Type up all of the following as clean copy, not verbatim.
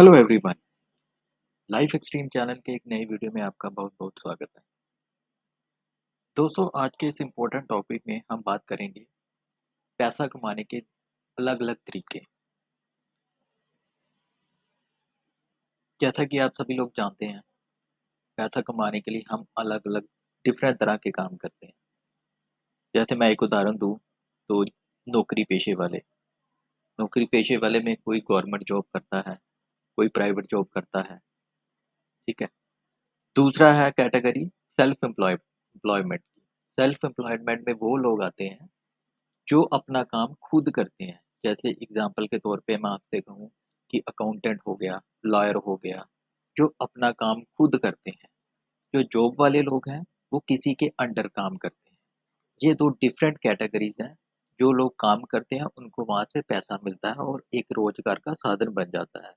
Hello everyone. Life extreme channel के एक नई वीडियो में आपका बहुत बहुत स्वागत है। दोस्तों, आज के इस इम्पोर्टेंट टॉपिक में हम बात करेंगे पैसा कमाने के अलग अलग तरीके। जैसा कि आप सभी लोग जानते हैं, पैसा कमाने के लिए हम अलग अलग डिफरेंट तरह के काम करते हैं। जैसे मैं एक उदाहरण दूं तो नौकरी पेशे वाले में कोई गवर्नमेंट जॉब करता है, कोई प्राइवेट जॉब करता है। ठीक है। दूसरा है कैटेगरी सेल्फ एम्प्लॉयमेंट की। सेल्फ एम्प्लॉयमेंट में वो लोग आते हैं जो अपना काम खुद करते हैं। जैसे एग्जाम्पल के तौर पे मैं आपसे कहूँ कि अकाउंटेंट हो गया, लॉयर हो गया, जो अपना काम खुद करते हैं। जो जॉब वाले लोग हैं वो किसी के अंडर काम करते हैं। ये दो डिफरेंट कैटेगरीज हैं। जो लोग काम करते हैं उनको वहां से पैसा मिलता है और एक रोजगार का साधन बन जाता है।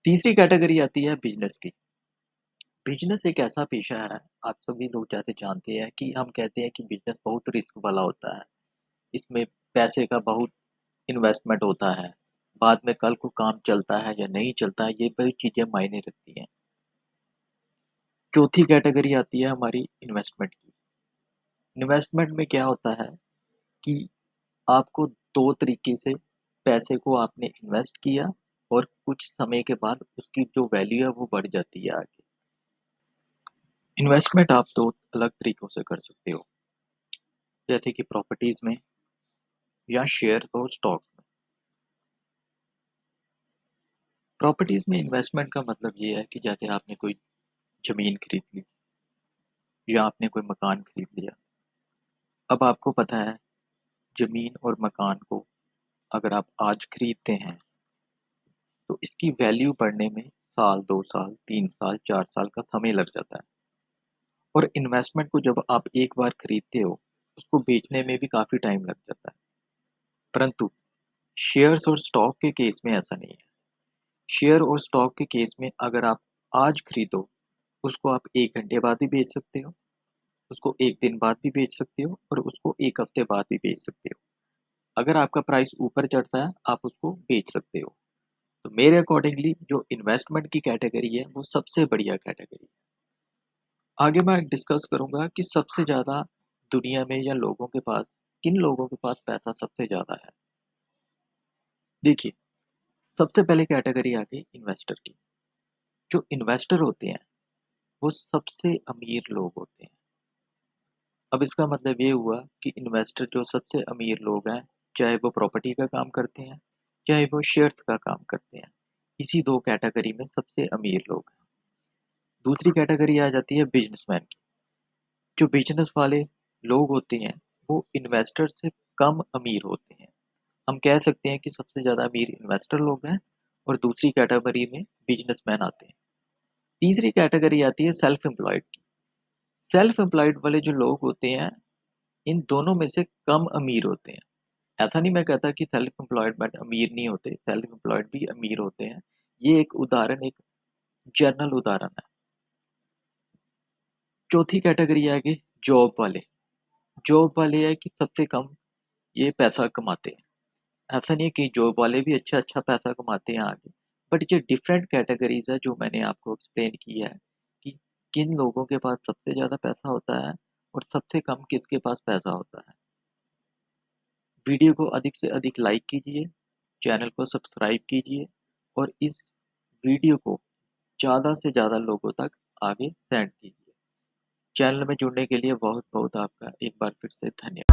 तीसरी कैटेगरी आती है बिजनेस की। बिजनेस एक ऐसा पेशा है, आप सभी लोग जैसे जानते हैं कि हम कहते हैं कि बिजनेस बहुत रिस्क वाला होता है। इसमें पैसे का बहुत इन्वेस्टमेंट होता है। बाद में कल को काम चलता है या नहीं चलता है, ये बड़ी चीज़ें मायने रखती हैं। चौथी कैटेगरी आती है हमारी इन्वेस्टमेंट की। इन्वेस्टमेंट में क्या होता है कि आपको दो तरीके से पैसे को आपने इन्वेस्ट किया और कुछ समय के बाद उसकी जो वैल्यू है वो बढ़ जाती है आगे। इन्वेस्टमेंट आप दो अलग तरीकों से कर सकते हो, जैसे कि प्रॉपर्टीज में या शेयर और स्टॉक में। प्रॉपर्टीज में इन्वेस्टमेंट का मतलब ये है कि जैसे आपने कोई जमीन खरीद ली या आपने कोई मकान खरीद लिया। अब आपको पता है, जमीन और मकान को अगर आप आज खरीदते हैं तो इसकी वैल्यू बढ़ने में साल, 2 साल, 3 साल, 4 साल का समय लग जाता है। और इन्वेस्टमेंट को जब आप एक बार खरीदते हो, उसको बेचने में भी काफ़ी टाइम लग जाता है। परंतु शेयर्स और स्टॉक के केस में ऐसा नहीं है। शेयर और स्टॉक के केस में अगर आप आज खरीदो, उसको आप 1 घंटे बाद भी बेच सकते हो, उसको 1 दिन बाद भी बेच सकते हो और उसको 1 हफ्ते बाद भी बेच सकते हो। अगर आपका प्राइस ऊपर चढ़ता है, आप उसको बेच सकते हो। तो मेरे अकॉर्डिंगली जो इन्वेस्टमेंट की कैटेगरी है वो सबसे बढ़िया कैटेगरी है। आगे मैं डिस्कस करूंगा कि सबसे ज़्यादा दुनिया में या लोगों के पास, किन लोगों के पास पैसा सबसे ज़्यादा है। देखिए, सबसे पहले कैटेगरी आ गई इन्वेस्टर की। जो इन्वेस्टर होते हैं वो सबसे अमीर लोग होते हैं। अब इसका मतलब ये हुआ कि इन्वेस्टर जो सबसे अमीर लोग हैं, चाहे वो प्रॉपर्टी का काम करते हैं, चाहे वो शेयर्स का काम करते हैं, इसी दो कैटेगरी में सबसे अमीर लोग हैं। दूसरी कैटेगरी आ जाती है बिजनेसमैन की। जो बिजनेस वाले लोग होते हैं वो इन्वेस्टर से कम अमीर होते हैं। हम कह सकते हैं कि सबसे ज़्यादा अमीर इन्वेस्टर लोग हैं और दूसरी कैटेगरी में बिजनेसमैन आते हैं। तीसरी कैटेगरी आती है सेल्फ एम्प्लॉयड की। सेल्फ एम्प्लॉयड वाले जो लोग होते हैं, इन दोनों में से कम अमीर होते हैं। ऐसा नहीं मैं कहता कि सेल्फ एम्प्लॉयड अमीर नहीं होते, सेल्फ एम्प्लॉयड भी अमीर होते हैं। ये एक उदाहरण, एक जनरल उदाहरण है। चौथी कैटेगरी है कि जॉब वाले। जॉब वाले है कि सबसे कम ये पैसा कमाते हैं। ऐसा नहीं है कि जॉब वाले भी अच्छा अच्छा पैसा कमाते हैं आगे। बट ये डिफरेंट कैटेगरीज है जो मैंने आपको एक्सप्लेन की है कि किन लोगों के पास सबसे ज़्यादा पैसा होता है और सबसे कम किसके पास पैसा होता है। वीडियो को अधिक से अधिक लाइक कीजिए, चैनल को सब्सक्राइब कीजिए और इस वीडियो को ज़्यादा से ज़्यादा लोगों तक आगे सेंड कीजिए। चैनल में जुड़ने के लिए बहुत बहुत आपका एक बार फिर से धन्यवाद।